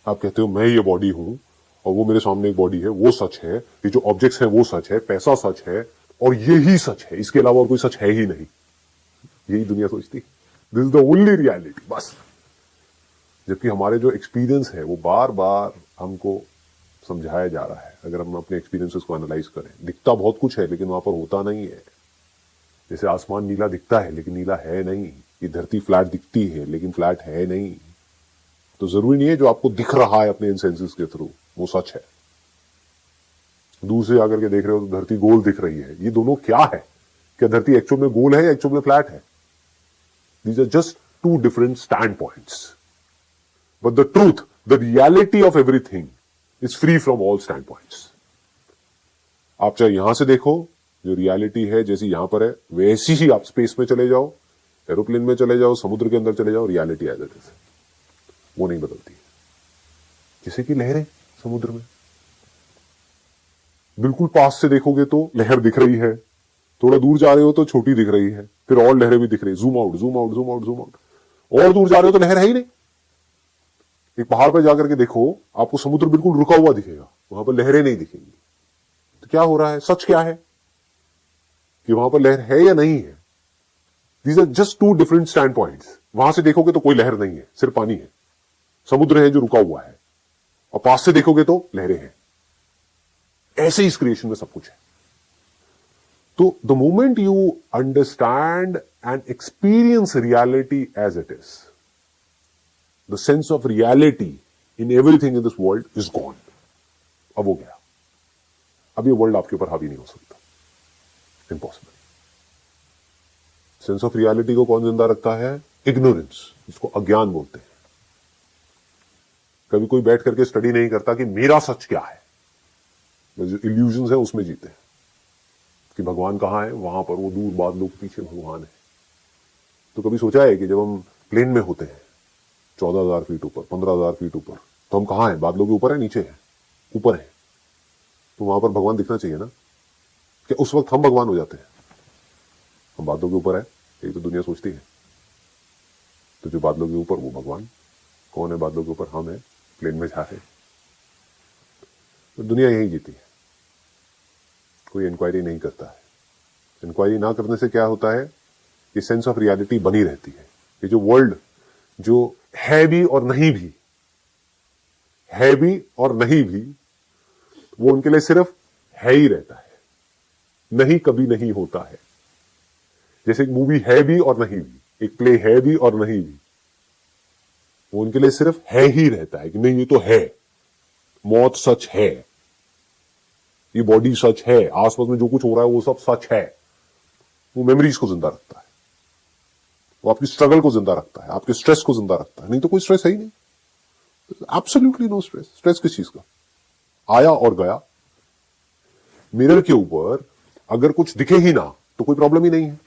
आप कहते हो मैं ये बॉडी हूं और वो मेरे सामने एक बॉडी है, वो सच है, ये जो ऑब्जेक्ट्स हैं वो सच है, पैसा सच है और यही सच है, इसके अलावा और कोई सच है ही नहीं। यही दुनिया सोचती, this is the only reality, बस। जबकि हमारे जो एक्सपीरियंस है वो बार बार हमको समझाया जा रहा है। अगर हम अपने एक्सपीरियंसेस को एनालाइज करें, दिखता बहुत कुछ है लेकिन वहां पर होता नहीं है। जैसे आसमान नीला दिखता है लेकिन नीला है नहीं, ये धरती फ्लैट दिखती है लेकिन फ्लैट है नहीं। तो जरूरी नहीं है जो आपको दिख रहा है अपने इन सेंसेस के थ्रू वो सच है। दूर से आकर के देख रहे हो तो धरती गोल दिख रही है, ये दोनों क्या है? क्या धरती एक्चुअल में गोल है या एक्चुअल में फ्लैट है? These are just two different standpoints, but the truth, the reality of everything is free from all standpoints. आप चाहे यहां से देखो, जो रियलिटी है जैसी यहां पर है वैसी ही आप स्पेस में चले जाओ, एरोप्लेन में चले जाओ, समुद्र के अंदर चले जाओ, रियलिटी एज इट इज, वो नहीं बदलती। जैसे कि लहरें समुद्र में, बिल्कुल पास से देखोगे तो लहर दिख रही है, थोड़ा दूर जा रहे हो तो छोटी दिख रही है, फिर और लहरें भी दिख रही है, zoom out zoom out zoom out zoom out, और दूर जा रहे हो तो लहर है ही नहीं। एक पहाड़ पर जाकर के देखो, आपको समुद्र बिल्कुल रुका हुआ दिखेगा, वहां पर लहरें नहीं दिखेंगी। तो क्या हो रहा है? सच क्या है कि वहां पर लहर है या नहीं है? These are just two different standpoints. वहां से देखोगे तो कोई लहर नहीं है, सिर्फ पानी है, समुद्र है जो रुका हुआ है, और पास से देखोगे तो लहरें हैं। ऐसे ही इस क्रिएशन में सब कुछ है। तो the moment you understand and experience reality as it is, the sense of reality in everything in this world is gone. अब हो गया, अब ये वर्ल्ड आपके ऊपर हावी नहीं हो सकता, इम्पॉसिबल। सेंस ऑफ रियलिटी को कौन जिंदा रखता है? इग्नोरेंस, जिसको अज्ञान बोलते हैं। कभी कोई बैठ करके स्टडी नहीं करता कि मेरा सच क्या है, जो इल्यूजन्स है उसमें जीते हैं कि भगवान कहां है, वहां पर वो दूर बादलों के पीछे भगवान है। तो कभी सोचा है कि जब हम प्लेन में होते हैं 14,000 फीट ऊपर, 15,000 फीट ऊपर, तो हम कहां हैं? बादलों के ऊपर है, नीचे है? ऊपर है। तो वहां पर भगवान दिखना चाहिए ना, कि उस वक्त हम भगवान हो जाते हैं। हम बादलों के ऊपर है, यही तो दुनिया सोचती है। तो जो बादलों के ऊपर वो भगवान। कौन है बादलों के ऊपर? हम है, प्लेन में जा रहे। तो दुनिया यही जीती है, कोई इंक्वायरी नहीं करता है। इंक्वायरी ना करने से क्या होता है? ये सेंस ऑफ रियलिटी बनी रहती है। ये जो वर्ल्ड जो है भी और नहीं भी, है भी और नहीं भी, वो उनके लिए सिर्फ है ही रहता है, नहीं कभी नहीं होता है। जैसे एक मूवी है भी और नहीं भी, एक प्ले है भी और नहीं भी, वो उनके लिए सिर्फ है ही रहता है कि नहीं ये तो है, मौत सच है, ये बॉडी सच है, आसपास में जो कुछ हो रहा है वो सब सच है। वो मेमोरीज को जिंदा रखता है, वो आपकी स्ट्रगल को जिंदा रखता है, आपके स्ट्रेस को जिंदा रखता है। नहीं तो कोई स्ट्रेस है ही नहीं, एब्सोल्युटली नो स्ट्रेस। स्ट्रेस किस चीज का? आया और गया। मिरर के ऊपर अगर कुछ दिखे ही ना तो कोई प्रॉब्लम ही नहीं है,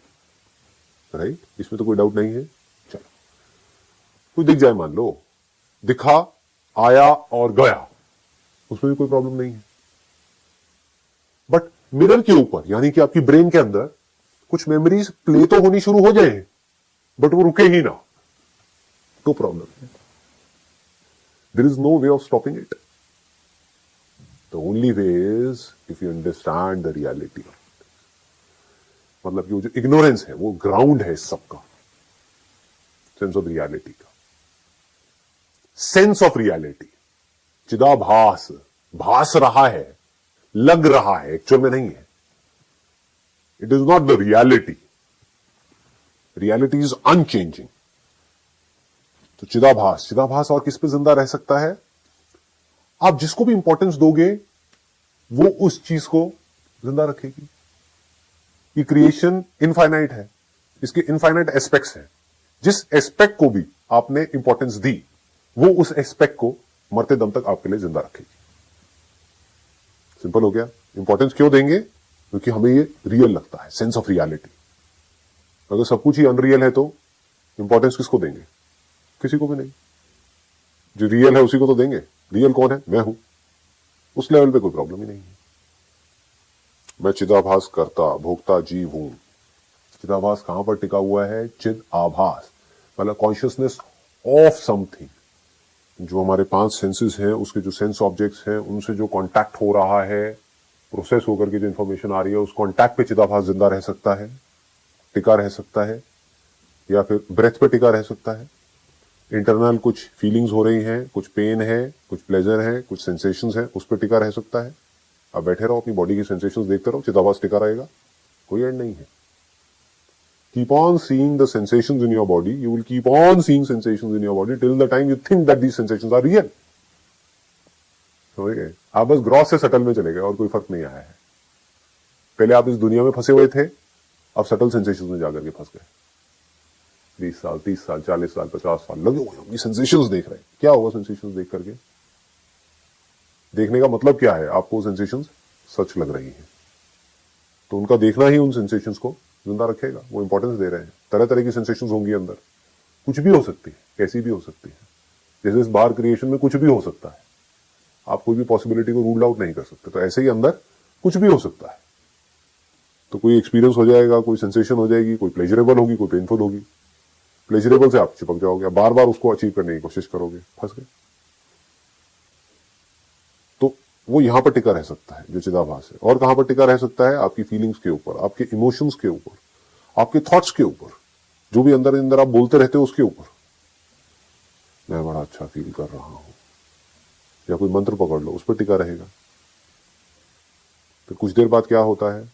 राइट? इसमें तो कोई डाउट नहीं है। चलो, कोई दिख जाए, मान लो दिखा, आया और गया, उसमें भी कोई प्रॉब्लम नहीं है। बट मिरर के ऊपर, यानी कि आपकी ब्रेन के अंदर कुछ मेमोरीज प्ले तो होनी शुरू हो जाए, बट वो रुके ही ना, तो प्रॉब्लम है। There is no way of stopping it. The only way is if you understand the reality. मतलब कि वो जो इग्नोरेंस है वो ग्राउंड है इस सबका, सेंस ऑफ रियलिटी का। सेंस ऑफ रियलिटी, चिदाभास, भास रहा है, लग रहा है, एक्चुअल में नहीं है। It is not the reality. Reality is unchanging. तो चिदाभास, चिदाभास और किस पे जिंदा रह सकता है? आप जिसको भी इंपॉर्टेंस दोगे वो उस चीज को जिंदा रखेगी। ये क्रिएशन इनफाइनाइट है, इसके इनफाइनाइट एस्पेक्ट्स हैं। जिस एस्पेक्ट को भी आपने इंपॉर्टेंस दी, वो उस एस्पेक्ट को मरते दम तक आपके लिए जिंदा रखेगी। सिंपल हो गया। इंपॉर्टेंस क्यों देंगे? क्योंकि हमें ये रियल लगता है, सेंस ऑफ रियलिटी। अगर सब कुछ ही अनरियल है तो इंपॉर्टेंस किसको देंगे? किसी को भी नहीं। जो रियल है उसी को तो देंगे। रियल कौन है? मैं हूं। उस लेवल पे कोई प्रॉब्लम ही नहीं है। मैं चिदाभास करता भोगता जीव हूं। चिदाभास कहां पर टिका हुआ है? चिद आभास, मतलब कॉन्शियसनेस ऑफ समथिंग। जो हमारे 5 सेंसेस हैं उसके जो सेंस ऑब्जेक्ट्स हैं उनसे जो कांटेक्ट हो रहा है, प्रोसेस होकर के जो इंफॉर्मेशन आ रही है, उस कांटेक्ट पे चिदाभास जिंदा रह सकता है, टिका रह सकता है, या फिर ब्रेथ पे टिका रह सकता है। इंटरनल कुछ फीलिंग्स हो रही हैं, कुछ पेन है, कुछ प्लेजर है, कुछ सेंसेशंस है, उस पर टिका रह सकता है। आप बैठे रहो, अपनी बॉडी की सेंसेशंस देखते रहो, चिदाभास टिका रहेगा, कोई एंड नहीं है। Keep on seeing the sensations in your body. You will keep on seeing sensations in your body till the time you think that these sensations are real. समझ गए? आप बस ग्रॉस से सटल में चले गए और कोई फर्क नहीं आया है। पहले आप इस दुनिया में फंसे हुए थे, अब सटल सेंसेशंस में जाकर के फंस गए। 20 साल, 30 साल, 40 साल, 50 साल लगे हुए हैं, ये सेंसेशंस देख रहे हैं। क्या होगा सेंसेशंस देख करके? देखने का मतलब क्या है? आपको सेंसेशंस सच लग रही है, तो उनका देखना ही उन सेंसेशंस को जिंदा रखेगा। वो इंपॉर्टेंस दे रहे हैं। तरह तरह की सेंसेशंस होंगी अंदर, कुछ भी हो सकती है, कैसी भी हो सकती है। जैसे इस बार क्रिएशन में कुछ भी हो सकता है, आप कोई भी पॉसिबिलिटी को रूल आउट नहीं कर सकते, तो ऐसे ही अंदर कुछ भी हो सकता है। तो कोई एक्सपीरियंस हो जाएगा, कोई सेंसेशन हो जाएगी, कोई प्लेजरेबल होगी, कोई पेनफुल होगी। प्लेजरेबल से आप चिपक जाओगे, बार बार उसको अचीव करने की कोशिश करोगे, फंस गए। तो वो यहां पर टिका रह सकता है जो चिदाभास है। और कहां पर टिका रह सकता है? आपकी फीलिंग्स के ऊपर, आपके इमोशंस के ऊपर, आपके थॉट्स के ऊपर, जो भी अंदर अंदर आप बोलते रहते हो उसके ऊपर। मैं बड़ा अच्छा फील कर रहा हूं, या कोई मंत्र पकड़ लो, उस पर टिका रहेगा। फिर कुछ देर बाद क्या होता है?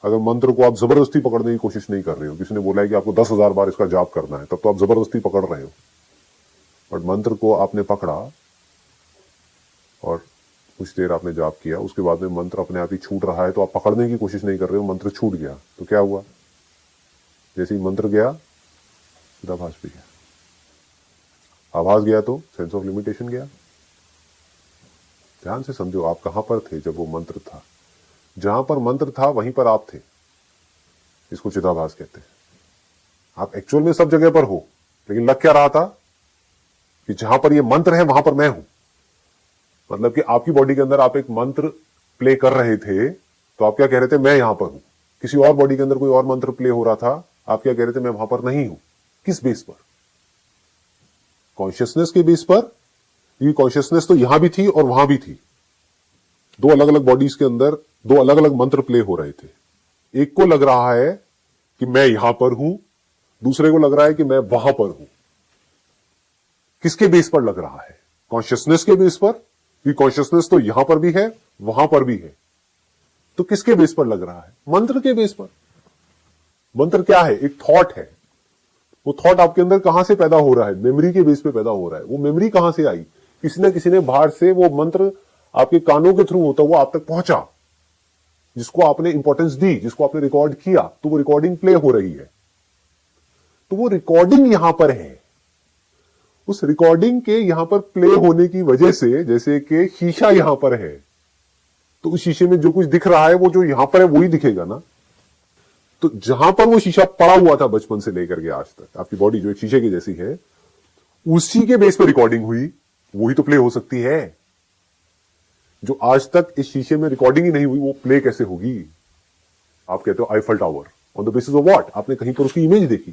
अगर मंत्र को आप जबरदस्ती पकड़ने की कोशिश नहीं कर रहे हो, किसी ने बोला है कि आपको 10,000 बार इसका जाप करना है, तब तो आप जबरदस्ती पकड़ रहे हो। बट मंत्र को आपने पकड़ा और कुछ देर आपने जाप किया, उसके बाद में मंत्र अपने आप ही छूट रहा है, तो आप पकड़ने की कोशिश नहीं कर रहे हो, मंत्र छूट गया। तो क्या हुआ? जैसे ही मंत्र गया, चिदाभास भी गया। आभास गया तो सेंस ऑफ लिमिटेशन गया। ध्यान से समझो, आप कहां पर थे जब वो मंत्र था? जहां पर मंत्र था वहीं पर आप थे। इसको चिदाभास कहते हैं। आप एक्चुअल में सब जगह पर हो, लेकिन लग क्या रहा था कि जहां पर ये मंत्र है वहां पर मैं हूं। मतलब कि आपकी बॉडी के अंदर आप एक मंत्र प्ले कर रहे थे, तो आप क्या कह रहे थे? मैं यहां पर हूं। किसी और बॉडी के अंदर कोई और मंत्र प्ले हो रहा था, आप क्या कह रहे थे? मैं वहां पर नहीं हूं। किस बेस पर? कॉन्शियसनेस के बेस पर। ये कॉन्शियसनेस तो यहां भी थी और वहां भी थी। दो अलग अलग बॉडीज के अंदर दो अलग अलग मंत्र प्ले हो रहे थे। एक को लग रहा है कि मैं यहां पर हूं, दूसरे को लग रहा है कि मैं वहां पर हूं। किसके बेस पर लग रहा है? कॉन्शियसनेस के बेस पर। कि कॉन्शियसनेस तो यहां पर भी है, वहां पर भी है। तो किसके बेस पर लग रहा है? मंत्र के बेस पर। मंत्र क्या है? एक थॉट है। वो थॉट आपके अंदर कहां से पैदा हो रहा है? मेमोरी के बेस पे पैदा हो रहा है। वो मेमोरी कहां से आई? किसी न किसी ने बाहर से वो मंत्र आपके कानों के थ्रू होता हुआ आप तक पहुंचा, जिसको आपने इंपॉर्टेंस दी, जिसको आपने रिकॉर्ड किया, तो वो रिकॉर्डिंग प्ले हो रही है। तो वो रिकॉर्डिंग यहां पर है। उस रिकॉर्डिंग के यहां पर प्ले होने की वजह से, जैसे कि शीशा यहां पर है, तो उस शीशे में जो कुछ दिख रहा है वो जो यहां पर है वही दिखेगा ना। तो जहां पर वो शीशा पड़ा हुआ था बचपन से लेकर के आज तक, आपकी बॉडी जो एक शीशे की जैसी है, उसी के बेस पर रिकॉर्डिंग हुई, वही तो प्ले हो सकती है। जो आज तक इस शीशे में रिकॉर्डिंग ही नहीं हुई, वो प्ले कैसे होगी? आप कहते हो Eiffel tower, on the basis of what? आपने कहीं पर उसकी इमेज देखी,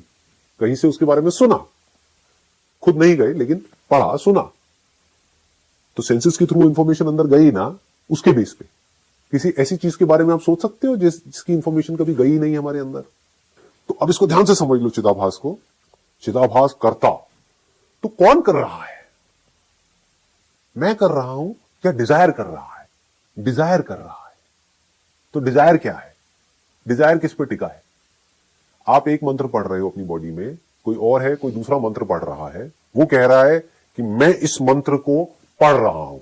कहीं से उसके बारे में सुना, खुद नहीं गए लेकिन पढ़ा, सुना, तो सेंसेस के थ्रू इंफॉर्मेशन अंदर गई ना, उसके बेस पे। किसी ऐसी चीज के बारे में आप सोच सकते हो जिसकी इंफॉर्मेशन कभी गई नहीं हमारे अंदर? तो अब इसको ध्यान से समझ लो, चिदाभास को। चिदाभास करता तो कौन कर रहा है? मैं कर रहा हूं क्या डिजायर कर रहा है? डिजायर कर रहा है। तो डिजायर क्या है? डिजायर किस पे टिका है? आप एक मंत्र पढ़ रहे हो अपनी बॉडी में, कोई और है, कोई दूसरा मंत्र पढ़ रहा है, वो कह रहा है कि मैं इस मंत्र को पढ़ रहा हूं,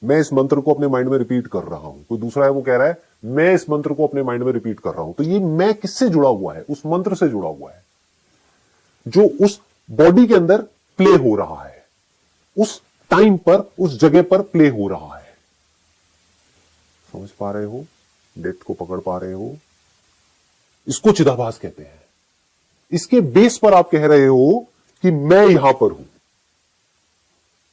मैं इस मंत्र को अपने माइंड में रिपीट कर रहा हूं। कोई दूसरा है, वो कह रहा है मैं इस मंत्र को अपने माइंड में रिपीट कर रहा हूं। तो ये मैं किससे जुड़ा हुआ है? उस मंत्र से जुड़ा हुआ है जो उस बॉडी के अंदर प्ले हो रहा है, उस टाइम पर, उस जगह पर प्ले हो रहा है। समझ पा रहे हो? डेप्थ को पकड़ पा रहे हो? इसको चिदाभास कहते हैं। इसके बेस पर आप कह रहे हो कि मैं यहां पर हूं।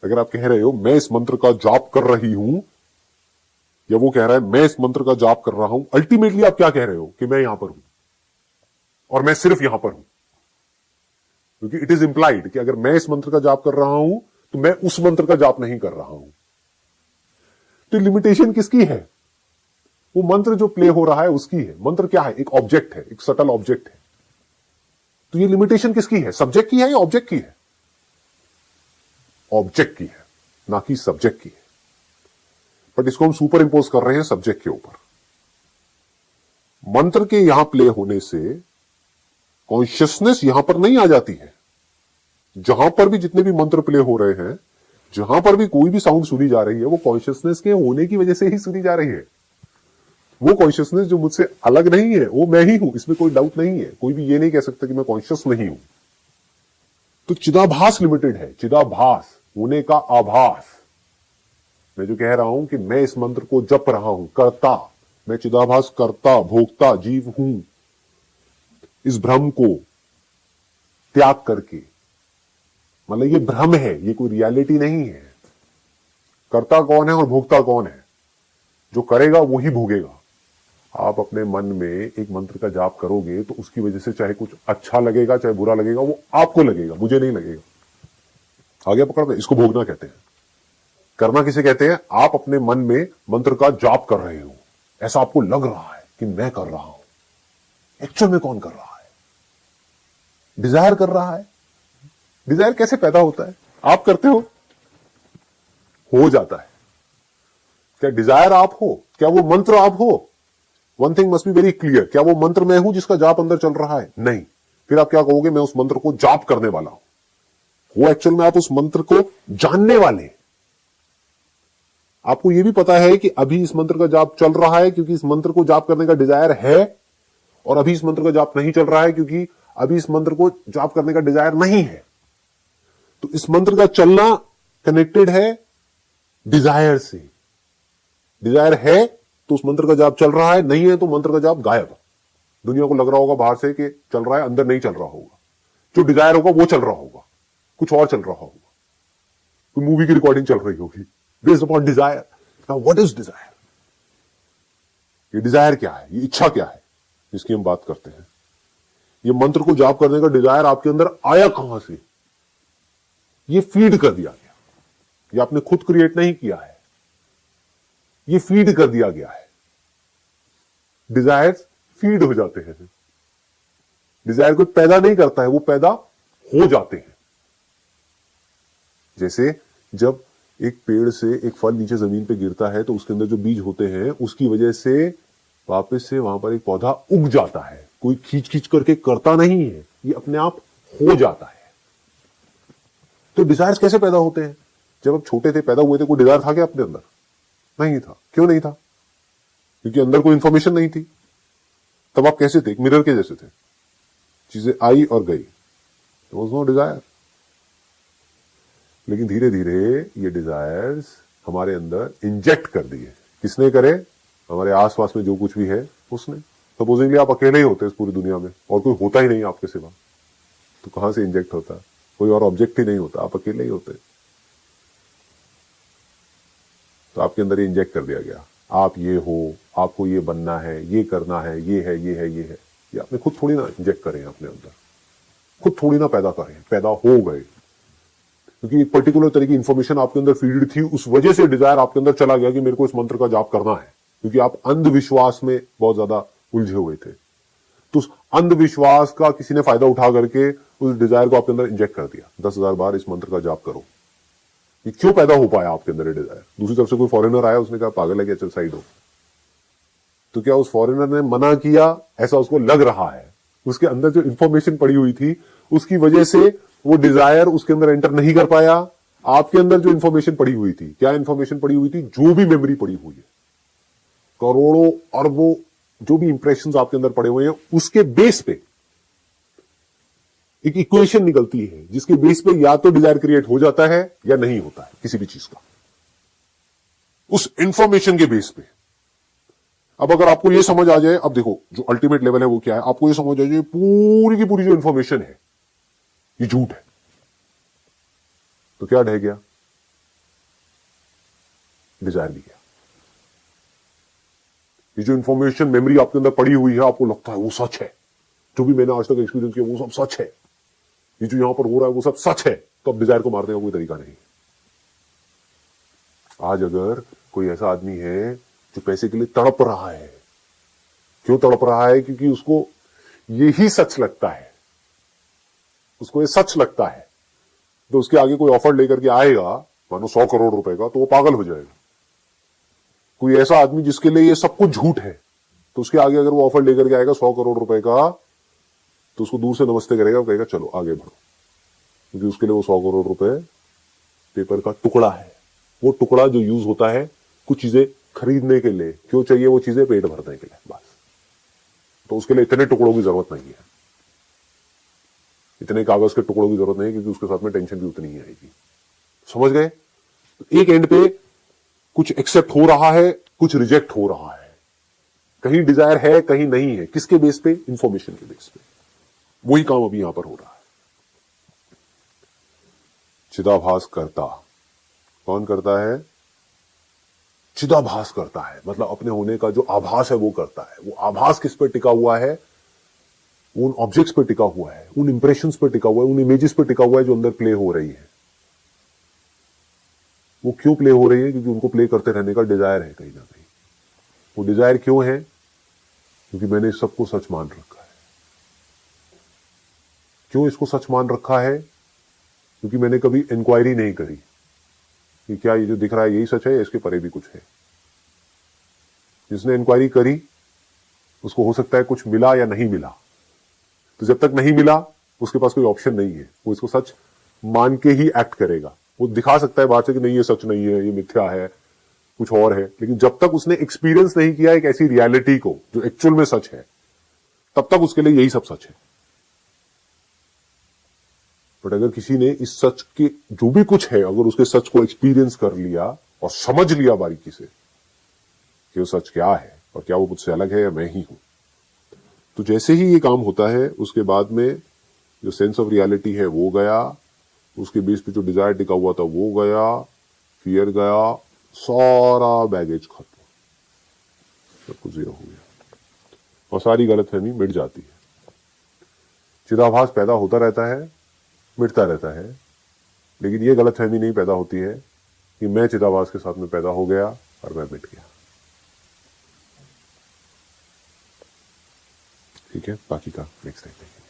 अगर आप कह रहे हो मैं इस मंत्र का जाप कर रही हूं, या वो कह रहा है मैं इस मंत्र का जाप कर रहा हूं, अल्टीमेटली आप क्या कह रहे हो? कि मैं यहां पर हूं और मैं सिर्फ यहां पर हूं। क्योंकि इट इज इंप्लाइड कि अगर मैं इस मंत्र का जाप कर रहा हूं तो मैं उस मंत्र का जाप नहीं कर रहा हूं। तो लिमिटेशन किसकी है? वो मंत्र जो प्ले हो रहा है उसकी है। मंत्र क्या है? एक ऑब्जेक्ट है, एक सटल ऑब्जेक्ट है। तो ये लिमिटेशन किसकी है? सब्जेक्ट की है या ऑब्जेक्ट की है? ऑब्जेक्ट की है, ना कि सब्जेक्ट की है। बट इसको हम सुपर इंपोज कर रहे हैं सब्जेक्ट के ऊपर। मंत्र के यहां प्ले होने से कॉन्शियसनेस यहां पर नहीं आ जाती है। जहां पर भी जितने भी मंत्र प्ले हो रहे हैं, जहां पर भी कोई भी साउंड सुनी जा रही है, वो कॉन्शियसनेस के होने की वजह से ही सुनी जा रही है। वो कॉन्शियसनेस जो मुझसे अलग नहीं है, वो मैं ही हूं, इसमें कोई डाउट नहीं है। कोई भी ये नहीं कह सकता कि मैं कॉन्शियस नहीं हूं। तो चिदाभास लिमिटेड है, चिदाभास होने का आभास। मैं जो कह रहा हूं कि मैं इस मंत्र को जप रहा हूं, करता, मैं चिदाभास करता, भोक्ता जीव हूं। इस भ्रम को त्याग करके, मतलब ये भ्रम है, ये कोई रियलिटी नहीं है। करता कौन है और भोक्ता कौन है? जो करेगा वो ही भोगेगा। आप अपने मन में एक मंत्र का जाप करोगे तो उसकी वजह से चाहे कुछ अच्छा लगेगा चाहे बुरा लगेगा, वो आपको लगेगा, मुझे नहीं लगेगा। आगे पकड़ में, इसको भोगना कहते हैं। करना किसे कहते हैं? आप अपने मन में मंत्र का जाप कर रहे हो, ऐसा आपको लग रहा है कि मैं कर रहा हूं। एक्चुअल में कौन कर रहा है? डिजायर कर रहा है। डिजायर कैसे पैदा होता है? आप करते हो जाता है। क्या डिजायर आप हो? क्या वो मंत्र आप हो? One thing must be very clear, क्या वो मंत्र मैं हूं जिसका जाप अंदर चल रहा है? नहीं। फिर आप क्या कहोगे? मैं उस मंत्र को जाप करने वाला हूं। वो एक्चुअल में आप उस मंत्र को जानने वाले। आपको यह भी पता है कि अभी इस मंत्र का जाप चल रहा है क्योंकि इस मंत्र को जाप करने का डिजायर है, और अभी इस मंत्र का जाप नहीं चल रहा है क्योंकि अभी इस मंत्र को जाप करने का डिजायर नहीं है। तो इस मंत्र का चलना कनेक्टेड है डिजायर से। डिजायर है तो उस मंत्र का जाप चल रहा है, नहीं है तो मंत्र का जाप गायब। दुनिया को लग रहा होगा बाहर से कि चल रहा है, अंदर नहीं चल रहा होगा। जो डिजायर होगा वो चल रहा होगा, कुछ और चल रहा होगा। कोई मूवी की रिकॉर्डिंग चल रही होगी based upon desire. Now what is desire? ये डिजायर क्या है? ये इच्छा क्या है जिसकी हम बात करते हैं? ये मंत्र को जाप करने का डिजायर आपके अंदर आया कहां से? ये फीड कर दिया गया। ये आपने खुद क्रिएट नहीं किया है, ये फीड कर दिया गया है। डिजायर्स फीड हो जाते हैं। डिजायर को पैदा नहीं करता है, वो पैदा हो जाते हैं। जैसे जब एक पेड़ से एक फल नीचे जमीन पे गिरता है तो उसके अंदर जो बीज होते हैं उसकी वजह से वापस से वहां पर एक पौधा उग जाता है। कोई खींच खींच करके करता नहीं है, ये अपने आप हो जाता है। तो डिजायर्स कैसे पैदा होते हैं? जब आप छोटे थे, पैदा हुए थे, कोई डिजायर था क्या अपने अंदर? नहीं था। क्यों नहीं था? क्योंकि अंदर कोई इंफॉर्मेशन नहीं थी। तब आप कैसे थे? एक मिरर के जैसे थे, चीजें आई और गई। There was no desire. लेकिन धीरे धीरे ये डिजायर्स हमारे अंदर इंजेक्ट कर दिए। किसने करे? हमारे आसपास में जो कुछ भी है उसने। सपोजिंगली आप अकेले ही होते इस पूरी दुनिया में और कोई होता ही नहीं आपके सिवा, तो कहां से इंजेक्ट होता? कोई और ऑब्जेक्ट ही नहीं होता, आप अकेले ही होते। तो आपके अंदर ये इंजेक्ट कर दिया गया, आप ये हो, आपको ये बनना है, ये करना है, ये है, ये है, ये है। ये आपने खुद थोड़ी ना इंजेक्ट करें अपने अंदर, खुद थोड़ी ना पैदा करें, पैदा हो गए। क्योंकि एक पर्टिकुलर तरह की इंफॉर्मेशन आपके अंदर फीड थी, उस वजह से डिजायर आपके अंदर चला गया कि मेरे को इस मंत्र का जाप करना है। क्योंकि आप अंधविश्वास में बहुत ज्यादा उलझे हुए थे, तो उस अंधविश्वास का किसी ने फायदा उठा करके उस डिजायर को आपके अंदर इंजेक्ट कर दिया। 10,000 बार इस मंत्र का जाप करो। ये क्यों पैदा हो पाया आपके अंदर ये डिजायर? दूसरी तरफ से कोई फॉरेनर आया, उसने कहा पागल है क्या, चल साइड हो। तो क्या उस फॉरेनर ने मना किया? ऐसा उसको लग रहा है। उसके अंदर जो इंफॉर्मेशन पड़ी हुई थी उसकी वजह से वो डिजायर उसके अंदर एंटर नहीं कर पाया। आपके अंदर जो इंफॉर्मेशन पड़ी हुई थी, क्या इंफॉर्मेशन पड़ी हुई थी? जो भी मेमोरी पड़ी हुई है, करोड़ों अरबों जो भी इंप्रेशंस आपके अंदर पड़े हुए हैं, उसके बेस पे एक इक्वेशन निकलती है जिसके बेस पे या तो डिजायर क्रिएट हो जाता है या नहीं होता है किसी भी चीज का, उस इंफॉर्मेशन के बेस पे। अब अगर आपको यह समझ आ जाए, अब देखो जो अल्टीमेट लेवल है वो क्या है, आपको यह समझ आ जाए पूरी की पूरी जो इंफॉर्मेशन है ये झूठ है, तो क्या ढह गया? डिजायर भी गया। ये जो इंफॉर्मेशन मेमोरी आपके अंदर पड़ी हुई है, आपको लगता है वो सच है, जो भी मैंने आज तक एक्सपीरियंस किया वो सब सच है, ये जो यहां पर हो रहा है वो सब सच है, तो अब डिजायर को मारने का कोई तरीका नहीं। आज अगर कोई ऐसा आदमी है जो पैसे के लिए तड़प रहा है, क्यों तड़प रहा है? क्योंकि उसको यही सच लगता है, उसको ये सच लगता है, तो उसके आगे कोई ऑफर लेकर के आएगा मानो 100 करोड़ रुपए का, तो वो पागल हो जाएगा। कोई ऐसा आदमी जिसके लिए ये सब कुछ झूठ है, तो उसके आगे अगर वो ऑफर लेकर के आएगा 100 करोड़ रुपए का, तो उसको दूर से नमस्ते करेगा, वो कहेगा चलो आगे बढ़ो, क्योंकि उसके लिए वो 100 करोड़ रुपए पेपर का टुकड़ा है। वो टुकड़ा जो यूज होता है कुछ चीजें खरीदने के लिए, क्यों चाहिए वो चीजें? पेट भरने के लिए, बस। तो उसके लिए इतने टुकड़ों की जरूरत नहीं है, इतने कागज के टुकड़ों की जरूरत नहीं है, क्योंकि उसके साथ में टेंशन भी उतनी ही आएगी। समझ गए? तो एक एंड पे कुछ एक्सेप्ट हो रहा है, कुछ रिजेक्ट हो रहा है, कहीं डिजायर है कहीं नहीं है। किसके बेस पे? इंफॉर्मेशन के बेस पे। वही काम अभी यहां पर हो रहा है। चिदाभास करता कौन करता है? चिदाभास करता है, मतलब अपने होने का जो आभास है वो करता है। वो आभास किस पर टिका हुआ है? उन ऑब्जेक्ट्स पर टिका हुआ है, उन इंप्रेशंस पर टिका हुआ है, उन इमेजेस पर टिका हुआ है जो अंदर प्ले हो रही है। वो क्यों प्ले हो रही है? क्योंकि उनको प्ले करते रहने का डिजायर है कहीं ना कहीं। वो डिजायर क्यों है? क्योंकि मैंने इस सबको सच मान रखा है। क्यों इसको सच मान रखा है? क्योंकि मैंने कभी इंक्वायरी नहीं करी कि क्या ये जो दिख रहा है यही सच है या इसके परे भी कुछ है। जिसने इंक्वायरी करी उसको हो सकता है कुछ मिला या नहीं मिला, तो जब तक नहीं मिला उसके पास कोई ऑप्शन नहीं है, वो इसको सच मान के ही एक्ट करेगा। वो दिखा सकता है बाहर से कि नहीं ये सच नहीं है, ये मिथ्या है, कुछ और है, लेकिन जब तक उसने एक्सपीरियंस नहीं किया एक ऐसी रियलिटी को जो एक्चुअल में सच है, तब तक उसके लिए यही सब सच है। बट अगर किसी ने इस सच के जो भी कुछ है, अगर उसके सच को एक्सपीरियंस कर लिया और समझ लिया बारीकी से कि वो सच क्या है और क्या वो मुझसे अलग है या मैं ही हूं, तो जैसे ही ये काम होता है उसके बाद में जो सेंस ऑफ रियलिटी है वो गया, उसके बेस पे जो डिजायर टिका हुआ था वो गया, फियर गया, सारा बैगेज खत्म, सब कुछ जीरो हो गया और सारी गलतफहमी मिट जाती है। चिदाभास पैदा होता रहता है, मिटता रहता है, लेकिन ये गलतफहमी नहीं पैदा होती है कि मैं चिदाभास के साथ में पैदा हो गया और मैं मिट गया। ठीक है, बाकी का नेक्स्ट टाइम देखेंगे।